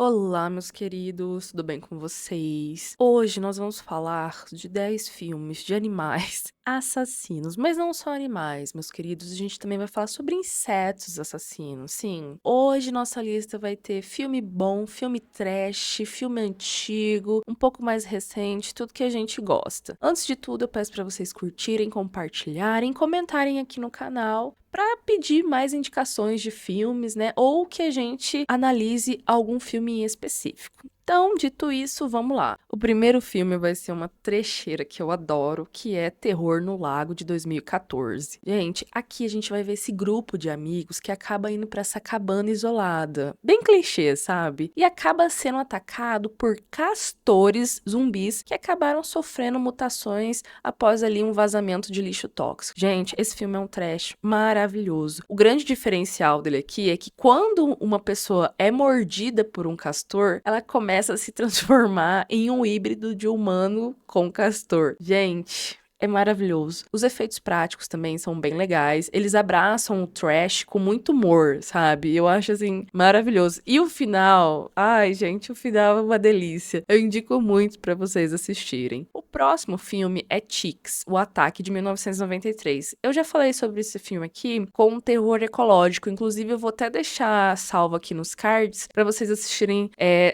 Olá, meus queridos, tudo bem com vocês? Hoje nós vamos falar de 10 filmes de animais assassinos, mas não só animais, meus queridos, a gente também vai falar sobre insetos assassinos. Sim, hoje nossa lista vai ter filme bom, filme trash, filme antigo, um pouco mais recente, tudo que a gente gosta. Antes de tudo, eu peço para vocês curtirem, compartilharem, comentarem aqui no canal para pedir mais indicações de filmes, né? Ou que a gente analise algum filme em específico. Então, dito isso, vamos lá. O primeiro filme vai ser uma trecheira que eu adoro, que é Terror no Lago, de 2014. Gente, aqui a gente vai ver esse grupo de amigos que acaba indo para essa cabana isolada. Bem clichê, sabe? E acaba sendo atacado por castores zumbis que acabaram sofrendo mutações após ali um vazamento de lixo tóxico. Gente, esse filme é um trash maravilhoso. O grande diferencial dele aqui é que quando uma pessoa é mordida por um castor, ela começa a se transformar em um híbrido de humano com castor. Gente, é maravilhoso. Os efeitos práticos também são bem legais. Eles abraçam o trash com muito humor, sabe? Eu acho assim maravilhoso. E o final, ai, gente, o final é uma delícia. Eu indico muito pra vocês assistirem. O próximo filme é Ticks, O Ataque de 1993. Eu já falei sobre esse filme aqui com um terror ecológico. Inclusive, eu vou até deixar salvo aqui nos cards pra vocês assistirem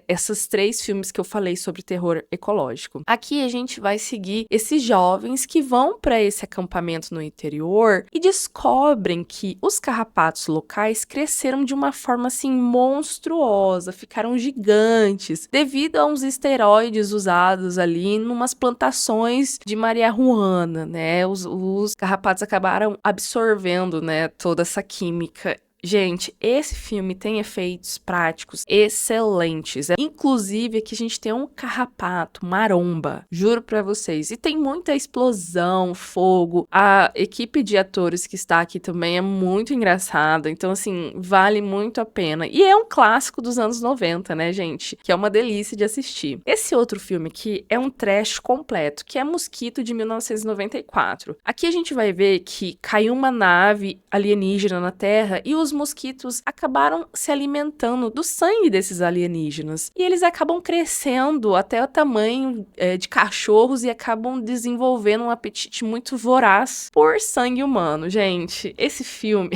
esses 3 filmes que eu falei sobre terror ecológico. Aqui a gente vai seguir esses jovens que vão para esse acampamento no interior e descobrem que os carrapatos locais cresceram de uma forma assim monstruosa, ficaram gigantes, devido a uns esteroides usados ali numas plantações de marihuana, né? Os carrapatos acabaram absorvendo, né, toda essa química. Gente, esse filme tem efeitos práticos excelentes. Inclusive, aqui a gente tem um carrapato maromba, juro pra vocês. E tem muita explosão, fogo. A equipe de atores que está aqui também é muito engraçada. Então, assim, vale muito a pena. E é um clássico dos anos 90, né, gente? Que é uma delícia de assistir. Esse outro filme aqui é um trash completo, que é Mosquito, de 1994. Aqui a gente vai ver que caiu uma nave alienígena na Terra e os mosquitos acabaram se alimentando do sangue desses alienígenas. E eles acabam crescendo até o tamanho de cachorros e acabam desenvolvendo um apetite muito voraz por sangue humano. Gente, esse filme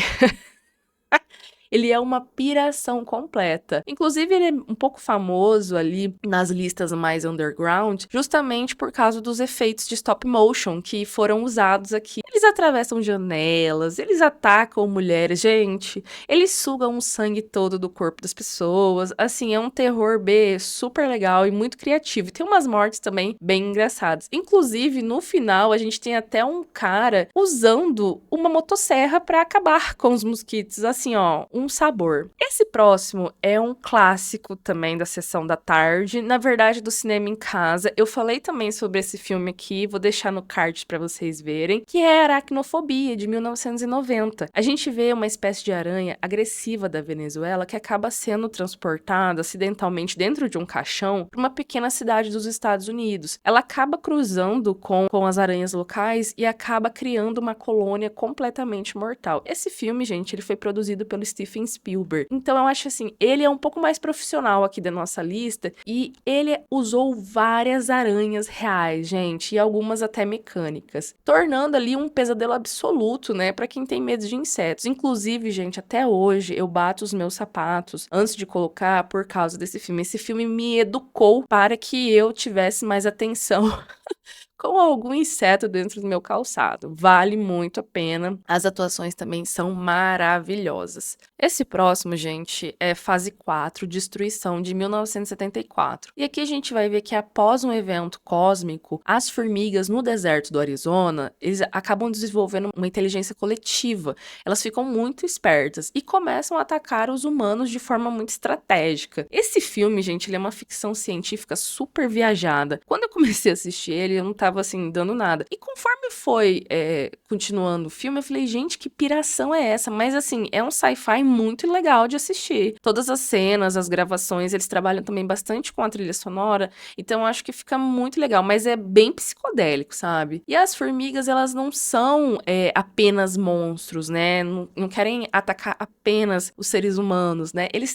ele é uma piração completa. Inclusive, ele é um pouco famoso ali nas listas mais underground, justamente por causa dos efeitos de stop motion que foram usados aqui. Eles atravessam janelas, eles atacam mulheres, gente, eles sugam o sangue todo do corpo das pessoas. Assim, é um terror B super legal e muito criativo. E tem umas mortes também bem engraçadas. Inclusive, no final, a gente tem até um cara usando uma motosserra para acabar com os mosquitos. Assim, ó, um sabor. Esse próximo é um clássico também da sessão da tarde, na verdade do cinema em casa. Eu falei também sobre esse filme aqui, vou deixar no card para vocês verem, que é Aracnofobia, de 1990. A gente vê uma espécie de aranha agressiva da Venezuela que acaba sendo transportada acidentalmente dentro de um caixão para uma pequena cidade dos Estados Unidos. Ela acaba cruzando com as aranhas locais e acaba criando uma colônia completamente mortal. Esse filme, gente, ele foi produzido pelo Stephen Spielberg. Então eu acho assim, ele é um pouco mais profissional aqui da nossa lista e ele usou várias aranhas reais, gente, e algumas até mecânicas, tornando ali um pesadelo absoluto, né, pra quem tem medo de insetos. Inclusive, gente, até hoje eu bato os meus sapatos antes de colocar por causa desse filme. Esse filme me educou para que eu tivesse mais atenção com algum inseto dentro do meu calçado. Vale muito a pena. As atuações também são maravilhosas. Esse próximo, gente, é Fase 4, Destruição, de 1974. E aqui a gente vai ver que após um evento cósmico, as formigas no deserto do Arizona, eles acabam desenvolvendo uma inteligência coletiva. Elas ficam muito espertas e começam a atacar os humanos de forma muito estratégica. Esse filme, gente, ele é uma ficção científica super viajada. Quando eu comecei a assistir ele, eu não estava tava, assim, dando nada. E conforme foi, continuando o filme, eu falei: "Gente, que piração é essa?". Mas, assim, é um sci-fi muito legal de assistir. Todas as cenas, as gravações, eles trabalham também bastante com a trilha sonora, então eu acho que fica muito legal, mas é bem psicodélico, sabe. E as formigas, elas não são, apenas monstros, né, não querem atacar apenas os seres humanos, né, elas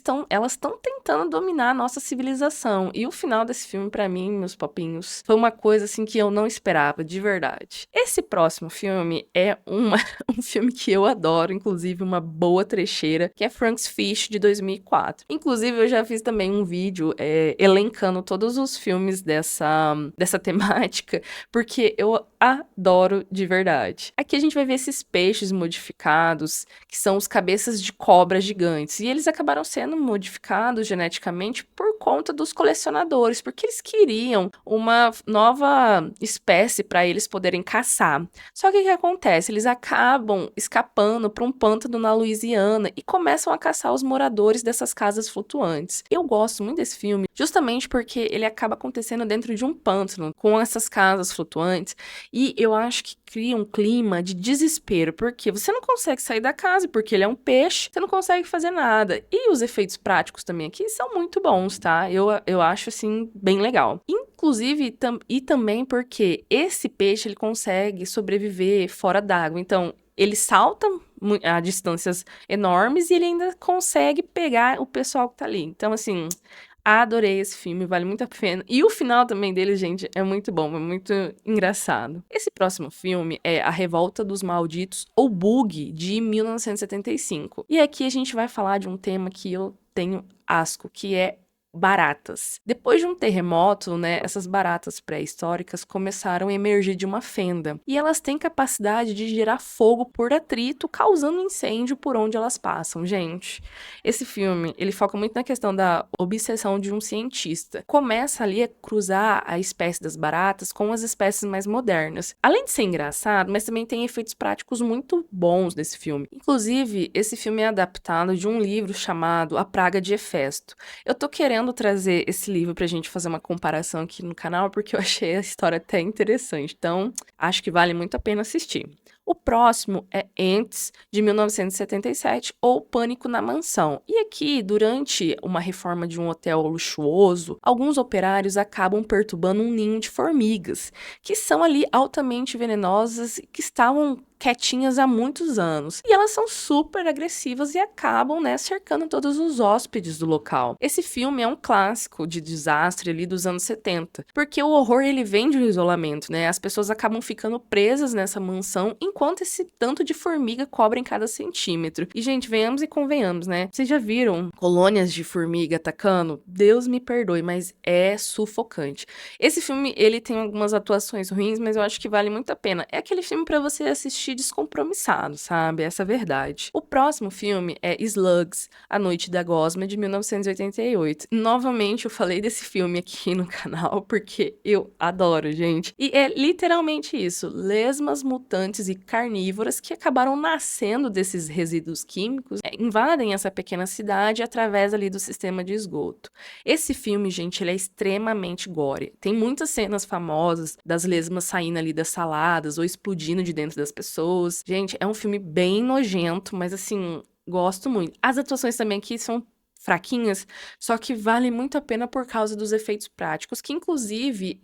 estão tentando dominar a nossa civilização. E o final desse filme, pra mim, meus papinhos, foi uma coisa, assim, que eu não esperava, de verdade. Esse próximo filme é um filme que eu adoro, inclusive uma boa trecheira, que é Frank's Fish, de 2004. Inclusive, eu já fiz também um vídeo, elencando todos os filmes dessa temática, porque eu adoro de verdade. Aqui a gente vai ver esses peixes modificados, que são os cabeças de cobra gigantes, e eles acabaram sendo modificados geneticamente por conta dos colecionadores, porque eles queriam uma nova espécie para eles poderem caçar. Só que o que acontece? Eles acabam escapando para um pântano na Louisiana e começam a caçar os moradores dessas casas flutuantes. Eu gosto muito desse filme justamente porque ele acaba acontecendo dentro de um pântano com essas casas flutuantes, e eu acho que cria um clima de desespero, porque você não consegue sair da casa, porque ele é um peixe, você não consegue fazer nada. E os efeitos práticos também aqui são muito bons, tá? Eu acho, assim, bem legal. Inclusive, e também porque esse peixe, ele consegue sobreviver fora d'água. Então, ele salta a distâncias enormes e ele ainda consegue pegar o pessoal que tá ali. Então, assim, adorei esse filme, vale muito a pena. E o final também dele, gente, é muito bom, é muito engraçado. Esse próximo filme é A Revolta dos Malditos, ou Bug, de 1975. E aqui a gente vai falar de um tema que eu tenho asco, que é baratas. Depois de um terremoto, né, essas baratas pré-históricas começaram a emergir de uma fenda. E elas têm capacidade de gerar fogo por atrito, causando incêndio por onde elas passam. Gente, esse filme, ele foca muito na questão da obsessão de um cientista. Começa ali a cruzar a espécie das baratas com as espécies mais modernas. Além de ser engraçado, mas também tem efeitos práticos muito bons nesse filme. Inclusive, esse filme é adaptado de um livro chamado A Praga de Hefesto. Eu tô querendo trazer esse livro pra gente fazer uma comparação aqui no canal, porque eu achei a história até interessante. Então, acho que vale muito a pena assistir. O próximo é Ants, de 1977, ou Pânico na Mansão. E aqui, durante uma reforma de um hotel luxuoso, alguns operários acabam perturbando um ninho de formigas, que são ali altamente venenosas e que estavam quietinhas há muitos anos. E elas são super agressivas e acabam, né, cercando todos os hóspedes do local. Esse filme é um clássico de desastre ali dos anos 70, porque o horror, ele vem de um isolamento, né? As pessoas acabam ficando presas nessa mansão enquanto esse tanto de formiga cobre em cada centímetro. E, gente, venhamos e convenhamos, né? Vocês já viram colônias de formiga atacando? Deus me perdoe, mas é sufocante. Esse filme, ele tem algumas atuações ruins, mas eu acho que vale muito a pena. É aquele filme pra você assistir descompromissado, sabe? Essa é a verdade. O próximo filme é Slugs, A Noite da Gosma, de 1988. Novamente, eu falei desse filme aqui no canal porque eu adoro, gente. E é literalmente isso: lesmas mutantes e carnívoras que acabaram nascendo desses resíduos químicos, invadem essa pequena cidade através ali do sistema de esgoto. Esse filme, gente, ele é extremamente gore. Tem muitas cenas famosas das lesmas saindo ali das saladas ou explodindo de dentro das pessoas. Gente, é um filme bem nojento, mas assim, gosto muito. As atuações também aqui são fraquinhas, só que vale muito a pena por causa dos efeitos práticos, que inclusive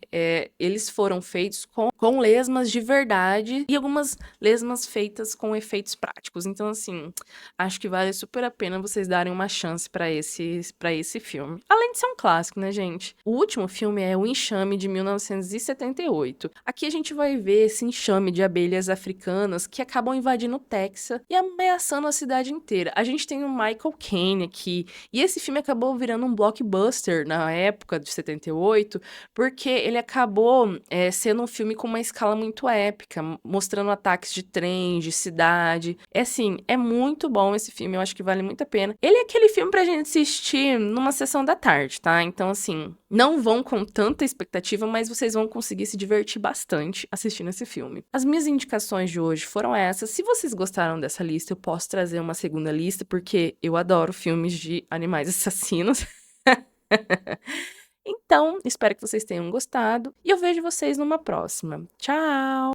eles foram feitos com lesmas de verdade e algumas lesmas feitas com efeitos práticos. Então, assim, acho que vale super a pena vocês darem uma chance para esse filme. Além de ser um clássico, né, gente? O último filme é O Enxame, de 1978. Aqui a gente vai ver esse enxame de abelhas africanas que acabam invadindo o Texas e ameaçando a cidade inteira. A gente tem o Michael Caine aqui, e esse filme acabou virando um blockbuster na época de 78, porque ele acabou sendo um filme com uma escala muito épica, mostrando ataques de trem, de cidade. É assim, é muito bom esse filme, eu acho que vale muito a pena. Ele é aquele filme pra gente assistir numa sessão da tarde, tá? Então, assim, não vão com tanta expectativa, mas vocês vão conseguir se divertir bastante assistindo esse filme. As minhas indicações de hoje foram essas. Se vocês gostaram dessa lista, eu posso trazer uma segunda lista, porque eu adoro filmes de animais assassinos. Então, espero que vocês tenham gostado e eu vejo vocês numa próxima. Tchau!